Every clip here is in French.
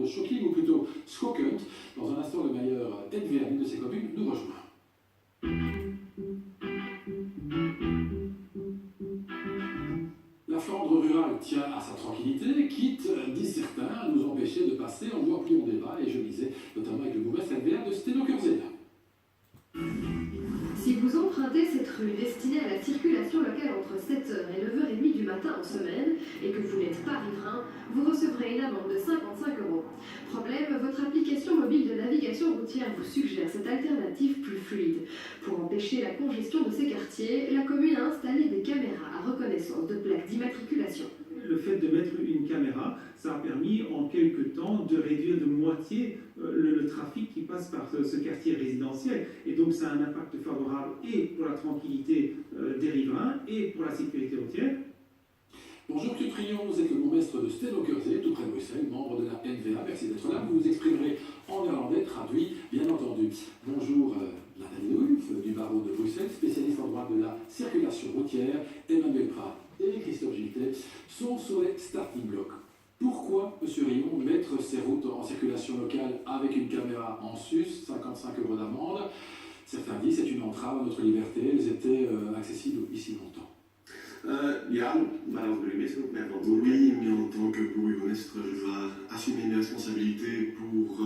de Schokking ou plutôt Schokend. Dans un instant, le meilleur NVA d'une de ces communes nous rejoint. La Flandre rurale tient à sa tranquillité, quitte, disent certains, à nous empêcher de passer. On voit plus on débat, et je lisais notamment avec le bourgmestre NVA de Steno-Kurzele. Si vous empruntez cette rue destinée à la circulation locale entre 7h et 9h30 du matin en semaine et que vous n'êtes pas riverain, vous recevrez une amende de 55 €. Problème, votre application mobile de navigation routière vous suggère cette alternative plus fluide. Pour empêcher la congestion de ces quartiers, la commune a installé des caméras à reconnaissance de plaques d'immatriculation. Le fait de mettre une caméra, ça a permis en quelques temps de réduire de moitié le trafic qui passe par ce quartier résidentiel. Et donc ça a un impact favorable et pour la tranquillité des riverains et pour la sécurité routière. Bonjour Claude Trillon, vous êtes le bourgmestre de Steno-Kurzele, tout près de Bruxelles, membre de la NVA. Merci d'être là. Vous vous exprimerez en néerlandais, traduit, bien entendu. Bonjour Nathalie Wulf, du barreau de Bruxelles, spécialiste en droit de la circulation routière. Emmanuel Prat et Christophe Giltet sont sur les starting blocks. Pourquoi, M. Rion, mettre ces routes en circulation locale avec une caméra en sus, 55 € d'amende? Certains disent que c'est une entrave à notre liberté, elles étaient accessibles ici longtemps. Ja, maar als burgemeester ook mijn verantwoordelijkheid. Oui, mais en tant que bourgmestre, je dois assumer mes responsabilités pour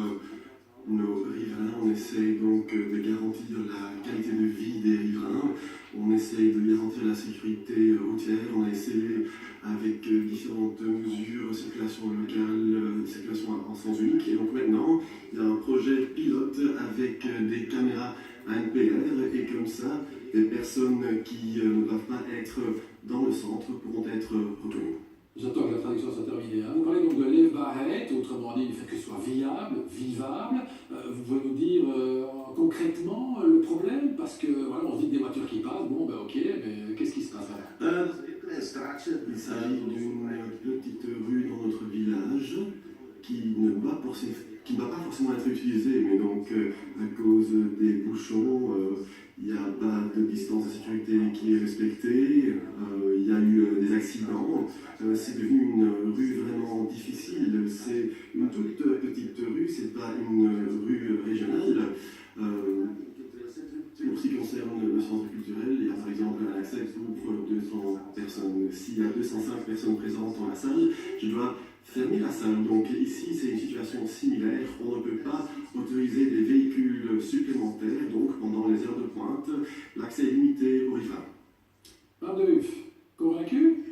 nos riverains. On essaye donc de garantir la qualité de vie des riverains. On essaye de garantir la sécurité routière. On a essayé avec différentes mesures, circulation locale, circulation en sens unique. Et donc maintenant, il y a un projet pilote avec des caméras ANPR et comme ça, les personnes qui ne doivent pas être dans le centre pourront être retenues. J'attends que la traduction soit terminée. Vous parlez donc de leefbaarheid, autrement dit, du fait que ce soit viable, vivable. Vous pouvez nous dire concrètement le problème? Parce que voilà, on se dit des voitures qui passent, bon ben ok, mais qu'est-ce qui se passe là? Il s'agit d'une petite rue dans notre village qui ne va pas forcément être utilisée, mais donc à cause des bouchons, il n'y a pas de distance de sécurité qui est respectée, il y a eu des accidents, c'est devenu une rue vraiment difficile, c'est une toute petite rue, c'est pas une rue régionale. Pour ce qui concerne le centre culturel, il y a par exemple un accès pour 200 personnes. S'il y a 205 personnes présentes dans la salle, je dois fermer la salle. Donc ici, c'est une situation similaire. On ne peut pas autoriser des véhicules supplémentaires. Donc pendant les heures de pointe, l'accès est limité aux riverains. Mardeuf, convaincu?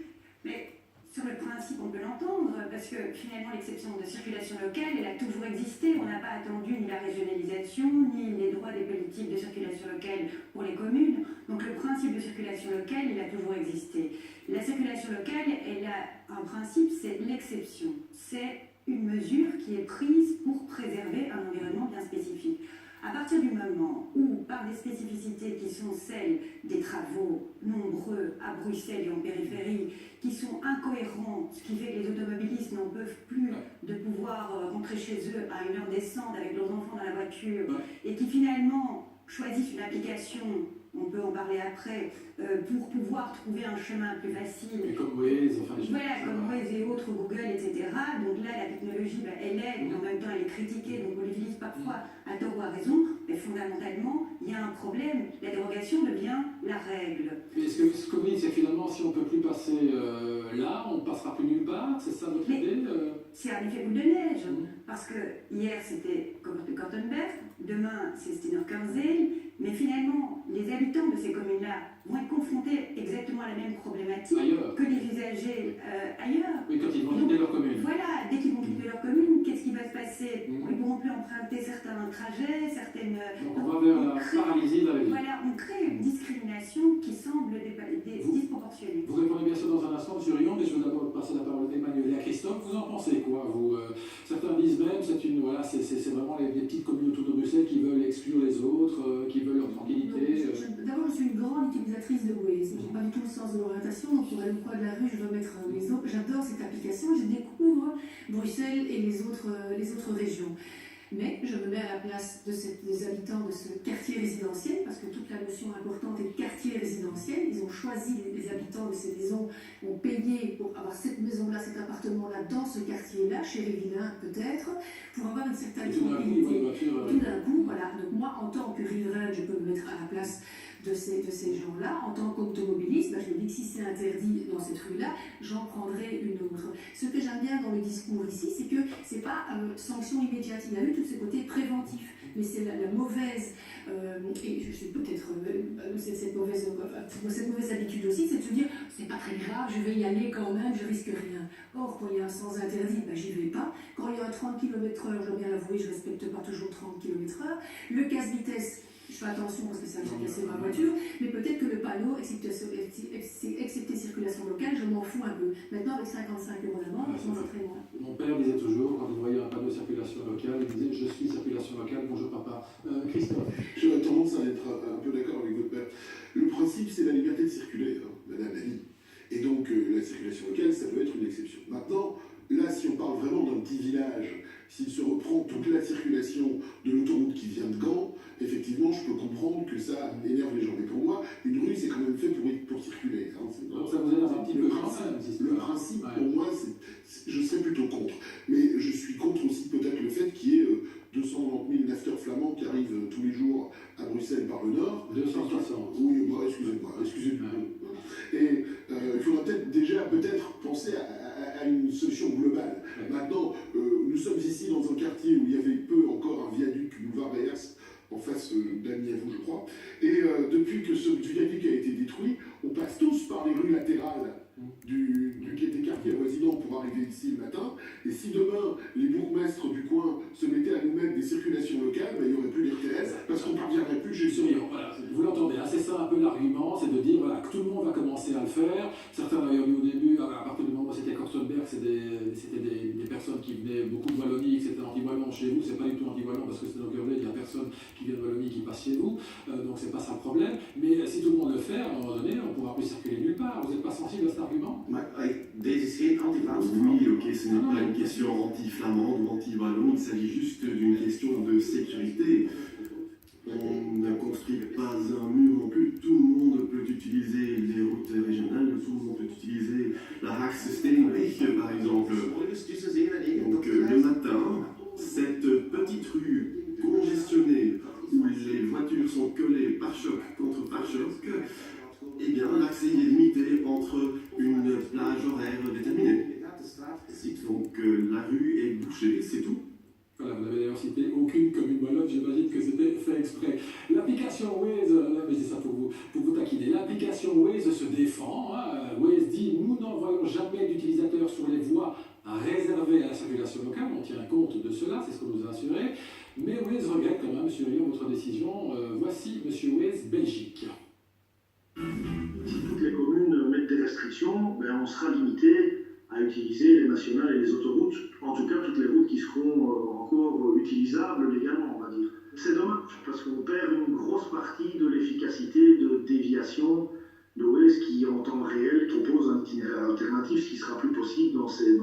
Mais sur le principe, on peut l'entendre, parce que finalement, l'exception de circulation locale, elle a toujours existé. On n'a pas attendu ni la régionalisation, ni les droits des politiques de circulation locale pour les communes. Donc le principe de circulation locale, il a toujours existé. La circulation locale, elle a un principe, c'est l'exception. C'est une mesure qui est prise pour préserver un environnement bien spécifique. À partir du moment où, par des spécificités qui sont celles des travaux nombreux à Bruxelles et en périphérie, qui sont incohérents, ce qui fait que les automobilistes n'en peuvent plus de pouvoir rentrer chez eux à une heure décente avec leurs enfants dans la voiture, et qui finalement choisissent une application, on peut en parler après, pour pouvoir trouver un chemin plus facile. Et comme Waze, enfin les voilà, comme Waze et autres, Google, etc. Donc là, la technologie, elle est, mais en même temps, elle est critiquée, donc on l'utilise parfois à tort ou à raison, mais fondamentalement, il y a un problème. La dérogation devient la règle. Mais ce que vous dites, c'est que finalement, si on ne peut plus passer là, on ne passera plus nulle part, c'est ça votre idée? C'est un effet boule de neige, parce que hier, c'était Kortenberg, demain, c'est Steno-Kurzele, mais finalement, les habitants de ces communes-là vont être confrontés exactement à la même problématique que les usagers ailleurs. Mais quand ils vont quitter leur commune. Voilà, dès qu'ils vont quitter leur commune, qu'est-ce qui va se passer? Ils ne pourront plus emprunter certains trajets, certaines... Donc on va vers la paralysie de la ville. Voilà, on crée une discrimination qui semble disproportionnée. Vous répondez bien sûr dans un instant, M. Rion, mais je veux d'abord passer la parole à Emmanuel et à Christophe. Vous en pensez quoi, vous certains disent même que c'est vraiment les petites communes autour de Bruxelles qui veulent exclure les autres, qui veulent leur tranquillité. D'abord, je suis une grande utilisatrice de Waze. Je n'ai pas du tout le sens de l'orientation, donc pour aller au coin de la rue, je dois mettre les autres. J'adore cette application, je découvre Bruxelles et les autres régions. Mais je me mets à la place des habitants de ce quartier résidentiel, parce que toute la notion importante est de quartier résidentiel. Ils ont choisi, les habitants de ces maisons ont payé pour avoir cette maison-là, cet appartement-là, dans ce quartier-là, chez les vilains peut-être, pour avoir une certaine tranquillité. Tout d'un coup, voilà. Donc moi, en tant que riverain, je peux me mettre à la place de ces gens-là. En tant qu'automobiliste, je me dis que si c'est interdit dans cette rue-là, j'en prendrai une autre. Ce que j'aime bien dans le discours ici, c'est que c'est pas sanction immédiate. Il y a eu tous ces côtés préventifs, mais c'est la mauvaise, et je suis peut-être cette mauvaise habitude aussi, c'est de se dire c'est pas très grave, je vais y aller quand même, je risque rien. Or, quand il y a un sens interdit, j'y vais pas. Quand il y a un 30 km/h, je dois bien l'avouer, je respecte pas toujours 30 km/h. Le casse-vitesse, je fais attention parce que ça vient casser ma voiture, mais peut-être que le panneau, excepté circulation locale, je m'en fous un peu. Maintenant, avec 55 € d'amende, je m'en foutrais moins. Mon père disait toujours, quand il voyait un panneau circulation locale, il disait « Je suis circulation locale, bonjour papa ». Christophe. J'aurais tendance à être un peu d'accord avec votre père. Le principe, c'est la liberté de circuler, madame Lali. Et donc, la circulation locale, ça peut être une exception. Maintenant, là, si on parle vraiment d'un petit village, s'il se reprend toute la circulation de l'autoroute qui vient de Gand, effectivement, je peux comprendre que ça énerve les gens. Mais pour moi, une rue, c'est quand même fait pour circuler. Donc ça vous énerve un petit peu le principe, pour moi, je serais plutôt contre. Mais je suis contre aussi peut-être le fait qu'il y ait 290 000 nafteurs flamands qui arrivent tous les jours à Bruxelles par le nord. 260. Oui, excusez-moi. Et il faudra peut-être penser à une solution globale. Ouais. Maintenant, nous sommes ici dans un quartier où il y avait peu encore un viaduc boulevard Bayas en face d'Amiavou, je crois. Et depuis que ce viaduc a été détruit, on passe tous par les rues latérales du quartier avoisinant pour arriver ici le matin. Et si demain, les bourgmestres du coin se mettaient à nous mettre des circulations locales, il n'y aurait plus d'RTS parce qu'on ne parviendrait plus chez eux. Voilà, vous l'entendez, c'est ça un peu l'argument, c'est de dire voilà, que tout le monde va commencer à le faire. Certains d'ailleurs dit au début, à partir du moment où c'était Kortenberg, c'était des personnes qui venaient beaucoup de Wallonie, que c'était anti-wallon chez vous, c'est pas du tout anti-wallon parce que c'est donc il n'y a personne qui vient de Wallonie qui passe chez vous, donc c'est pas ça le problème. Mais si tout le monde le fait, à un moment donné, on ne pourra plus circuler nulle part. Vous n'êtes pas sensible à cet argument? Deze is geen anti-Vlaamse Oui, ok, ce n'est pas une question anti-flamande ou anti-wallon, il s'agit juste d'une question de sécurité. On ne construit pas un mur non plus, tout le monde peut utiliser les routes régionales, tout le monde peut utiliser la Haagse Steenweg par exemple. Donc le matin, cette petite rue congestionnée où les voitures sont collées pare-choc contre pare-choc, eh bien l'accès est limité entre une plage horaire déterminée. Donc la rue est bouchée, c'est tout. Voilà, vous n'avez d'ailleurs cité aucune commune wallonne, j'imagine que c'était fait exprès. L'application Waze, mais c'est ça pour vous taquiner, l'application Waze se défend. Waze dit nous n'envoyons jamais d'utilisateurs sur les voies réservées à la circulation locale, on tient compte de cela, c'est ce qu'on nous a assuré. Mais Waze regrette quand même, M. Rion, votre décision. Voici M. Waze, Belgique. Si toutes les communes mettent des restrictions, on sera limité à utiliser les nationales et les autoroutes, en tout cas toutes les routes qui seront encore utilisables légalement, on va dire. C'est dommage, parce qu'on perd une grosse partie de l'efficacité de déviation de Waze qui, en temps réel, propose un itinéraire alternatif, ce qui sera plus possible dans ces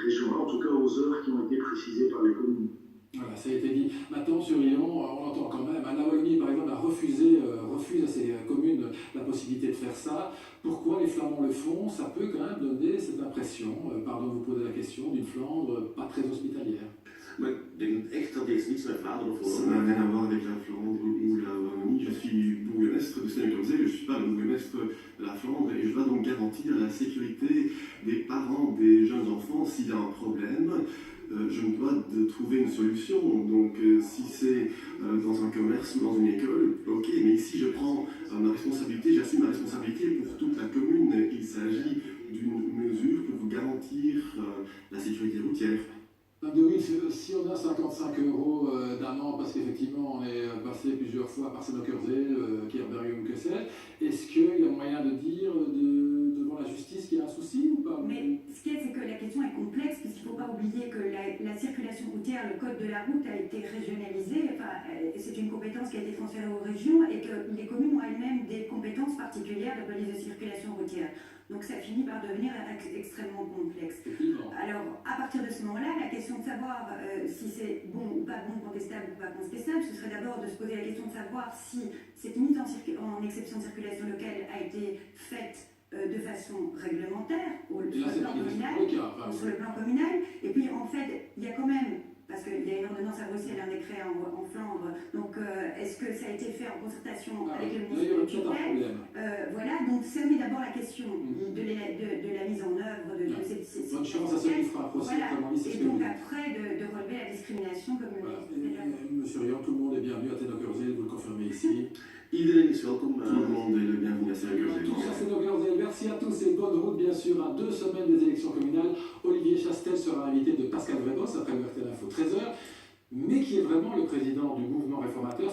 régions-là, en tout cas aux heures qui ont été précisées par les communes. Voilà, ça a été dit. Maintenant, sur Lyon, on entend quand même. La Wallonie, par exemple, refuse à ces communes la possibilité de faire ça. Pourquoi les Flamands le font? Ça peut quand même donner cette impression, pardon de vous poser la question, d'une Flandre pas très hospitalière. Maar ik denk echt dat deze niets met Vlaanderen of Wallonië. Ça n'a rien à voir avec la Flandre ou la Wallonie. Je suis bourgmestre de Steenweg, je ne suis pas le bourgmestre de la Flandre et je dois donc garantir la sécurité des parents, des jeunes enfants s'il y a un problème. Je me dois de trouver une solution. Donc si c'est dans un commerce ou dans une école, ok, mais ici je prends ma responsabilité, j'assume ma responsabilité pour toute la commune. Il s'agit d'une mesure pour vous garantir la sécurité routière. Oui, si on a 55 € d'amende parce qu'effectivement on est passé plusieurs fois par Sennekerzeel, Keerbergen, que sais-je, est-ce qu'il y a moyen de dire devant la justice qu'il y a un souci ou pas? Mais ce qu'il y a, c'est que la question est complexe puisqu'il ne faut pas oublier que la circulation routière, le code de la route a été régionalisé, c'est une compétence qui a été transférée aux régions et que les communes ont elles-mêmes des compétences particulières de police de circulation routière. Donc ça finit par devenir extrêmement complexe. Alors, à partir de ce moment-là, la question de savoir si c'est bon ou pas bon, contestable ou pas contestable, ce serait d'abord de se poser la question de savoir si cette mise en exception de circulation locale a été faite de façon réglementaire sur le plan communal, sur le plan communal. Et puis en fait, il y a quand même, parce qu'il y a une ordonnance à Bruxelles, un décret en Flandre, donc est-ce que ça a été fait en concertation avec le ministère du Budget? Voilà, donc cerner d'abord la question de la mise en œuvre de cette bonne chance à ceux qui fera un procès, voilà. et donc après de relever la discrimination comme le ministre. Monsieur Riant, tout le monde est bienvenu à Stenokerzeel, vous le confirmez ici. Iedereen is welkom, tout le monde est le bienvenu à Tous Stenokerzeel. à Stenokerzeel, merci à tous et bonne route bien sûr à 2 semaines des élections communales. Olivier Chastel sera invité de Pascal Vrébos après le RTL Info 13h, mais qui est vraiment le président du mouvement réformateur.